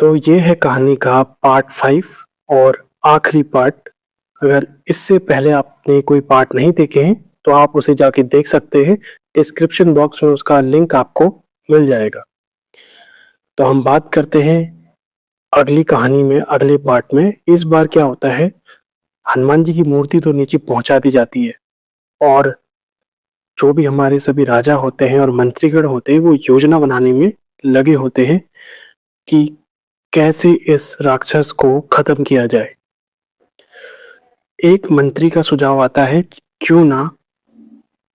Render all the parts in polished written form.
तो ये है कहानी का पार्ट 5 और आखिरी पार्ट। अगर इससे पहले आपने कोई पार्ट नहीं देखे हैं, तो आप उसे जाके देख सकते हैं। डिस्क्रिप्शन बॉक्स में उसका लिंक आपको मिल जाएगा। तो हम बात करते हैं अगली कहानी में, अगले पार्ट में। इस बार क्या होता है, हनुमान जी की मूर्ति तो नीचे पहुंचा दी जाती है और जो भी हमारे सभी राजा होते हैं और मंत्रीगण होते हैं, वो योजना बनाने में लगे होते हैं कि कैसे इस राक्षस को खत्म किया जाए। एक मंत्री का सुझाव आता है कि क्यों ना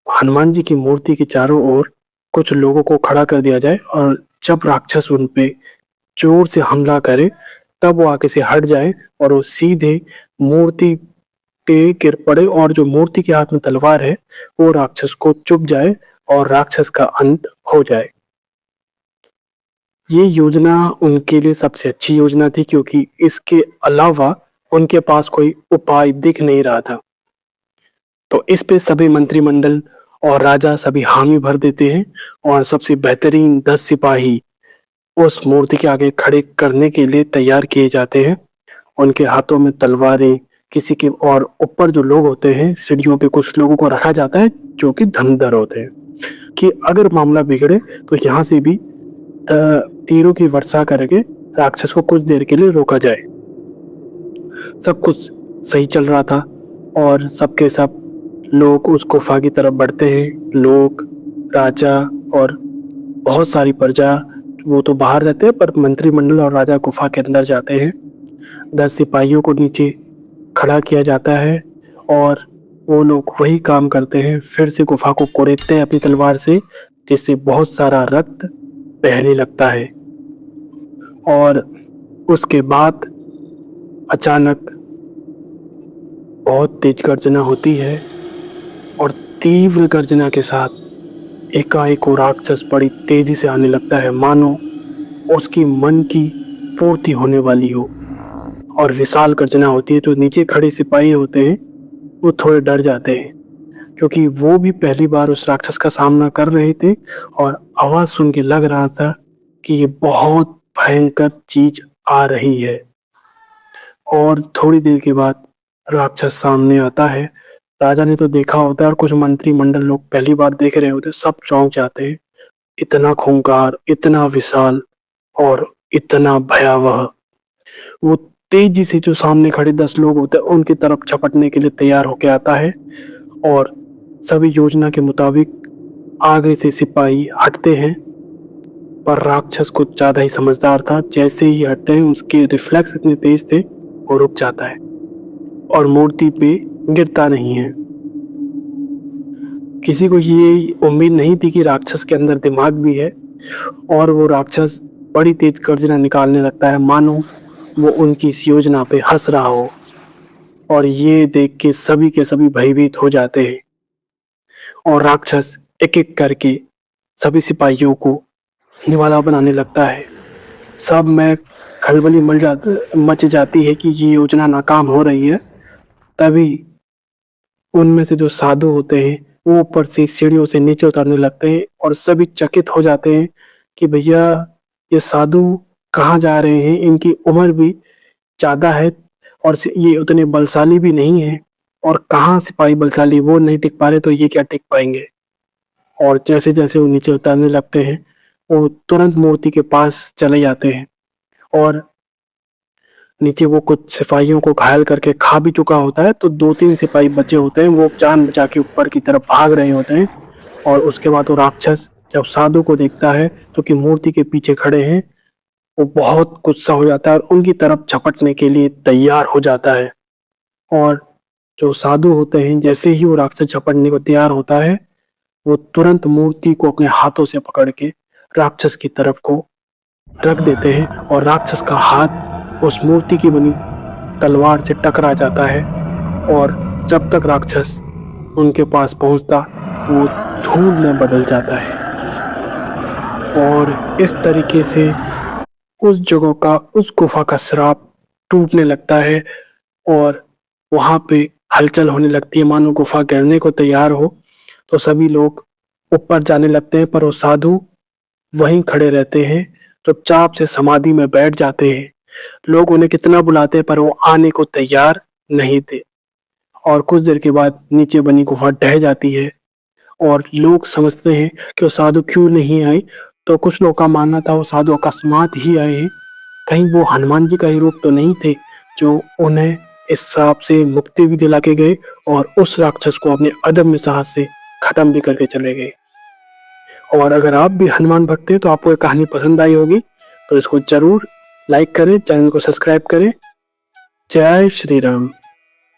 हनुमान जी की मूर्ति के चारों ओर कुछ लोगों को खड़ा कर दिया जाए और जब राक्षस उन पे जोर से हमला करे तब वो आगे से हट जाए और वो सीधे मूर्ति पे गिर पड़े और जो मूर्ति के हाथ में तलवार है वो राक्षस को चुभ जाए और राक्षस का अंत हो जाए। ये योजना उनके लिए सबसे अच्छी योजना थी, क्योंकि इसके अलावा उनके पास कोई उपाय दिख नहीं रहा था। तो इस पे सभी मंत्रिमंडल और राजा सभी हामी भर देते हैं और सबसे बेहतरीन 10 सिपाही उस मूर्ति के आगे खड़े करने के लिए तैयार किए जाते हैं। उनके हाथों में तलवारें, किसी के और ऊपर जो लोग होते हैं सीढ़ियों पे कुछ लोगों को रखा जाता है जो कि धनुर्धर होते हैं, कि अगर मामला बिगड़े तो यहाँ से भी तीरों की वर्षा करके राक्षस को कुछ देर के लिए रोका जाए। सब कुछ सही चल रहा था और सबके सब लोग उस गुफा की तरफ बढ़ते हैं। लोग, राजा और बहुत सारी प्रजा, वो तो बाहर रहते हैं, पर मंत्रिमंडल और राजा गुफा के अंदर जाते हैं। 10 सिपाहियों को नीचे खड़ा किया जाता है और वो लोग वही काम करते हैं, फिर से गुफा को कोड़ते हैं अपनी तलवार से, जिससे बहुत सारा रक्त बहने लगता है। और उसके बाद अचानक बहुत तेज गर्जना होती है और तीव्र गर्जना के साथ एकाएक वो राक्षस बड़ी तेजी से आने लगता है, मानो उसकी मन की पूर्ति होने वाली हो। और विशाल गर्जना होती है। जो नीचे खड़े सिपाही होते हैं वो थोड़े डर जाते हैं, क्योंकि वो भी पहली बार उस राक्षस का सामना कर रहे थे और आवाज सुन के लग रहा था कि ये बहुत भयंकर चीज आ रही है। और थोड़ी देर के बाद राक्षस सामने आता है। राजा ने तो देखा होता है और कुछ मंत्रिमंडल लोग पहली बार देख रहे होते, सब चौंक जाते हैं। इतना खूंखार, इतना विशाल और इतना भयावह। वो तेजी से जो सामने खड़े 10 लोग होते हैं उनकी तरफ झपटने के लिए तैयार होके आता है और सभी योजना के मुताबिक आगे से सिपाही हटते हैं, पर राक्षस कुछ ज्यादा ही समझदार था। जैसे ही हटते हैं उसके रिफ्लेक्स इतने तेज थे, वो रुक जाता है और मूर्ति पे गिरता नहीं है। किसी को ये उम्मीद नहीं थी कि राक्षस के अंदर दिमाग भी है और वो राक्षस बड़ी तेज गर्जना निकालने लगता है, मानो वो उनकी इस योजना पे हंस रहा हो। और ये देख के सभी भयभीत हो जाते हैं और राक्षस एक एक करके सभी सिपाहियों को निवाला बनाने लगता है। सब में खलबली मच जाती है कि ये योजना नाकाम हो रही है। तभी उनमें से जो साधु होते हैं वो ऊपर से सीढ़ियों से नीचे उतरने लगते हैं और सभी चकित हो जाते हैं कि भैया ये साधु कहाँ जा रहे हैं, इनकी उम्र भी ज्यादा है और ये उतने बलशाली भी नहीं है। और कहाँ सिपाही बलशाली, वो नहीं टिक पा रहे तो ये क्या टिक पाएंगे। और जैसे जैसे वो नीचे उतरने लगते हैं वो तुरंत मूर्ति के पास चले जाते हैं और नीचे वो कुछ सिपाहियों को घायल करके खा भी चुका होता है। तो 2-3 सिपाही बचे होते हैं, वो जान बचा के ऊपर की तरफ भाग रहे होते हैं। और उसके बाद वो राक्षस जब साधु को देखता है तो कि मूर्ति के पीछे खड़े हैं, वो बहुत गुस्सा हो जाता है और उनकी तरफ झपटने के लिए तैयार हो जाता है। और जो साधु होते हैं, जैसे ही वो राक्षस झपटने को तैयार होता है, वो तुरंत मूर्ति को अपने हाथों से पकड़ के राक्षस की तरफ को रख देते हैं और राक्षस का हाथ उस मूर्ति की बनी तलवार से टकरा जाता है। और जब तक राक्षस उनके पास पहुंचता वो धूल में बदल जाता है। और इस तरीके से उस जगह का, उस गुफा का श्राप टूटने लगता है और वहां पे हलचल होने लगती है, मानो गुफा गिरने को तैयार हो। तो सभी लोग ऊपर जाने लगते हैं, पर वो साधु वहीं खड़े रहते हैं। चुपचाप से समाधि में बैठ जाते हैं। लोग उन्हें कितना बुलाते पर वो आने को तैयार नहीं थे और कुछ देर के बाद नीचे बनी गुफा ढह जाती है और लोग समझते हैं कि वो साधु क्यों नहीं आए। तो कुछ लोगों का मानना था वो साधु अकस्मात ही आए हैं, कहीं वो हनुमान जी का ही रूप तो नहीं थे जो उन्हें इस सांप से मुक्ति भी दिला के गए और उस राक्षस को अपने अदम्य साहस से खत्म भी करके चले गए। और अगर आप भी हनुमान भक्त हैं तो आपको ये कहानी पसंद आई होगी, तो इसको जरूर लाइक करें, चैनल को सब्सक्राइब करें। जय श्री राम।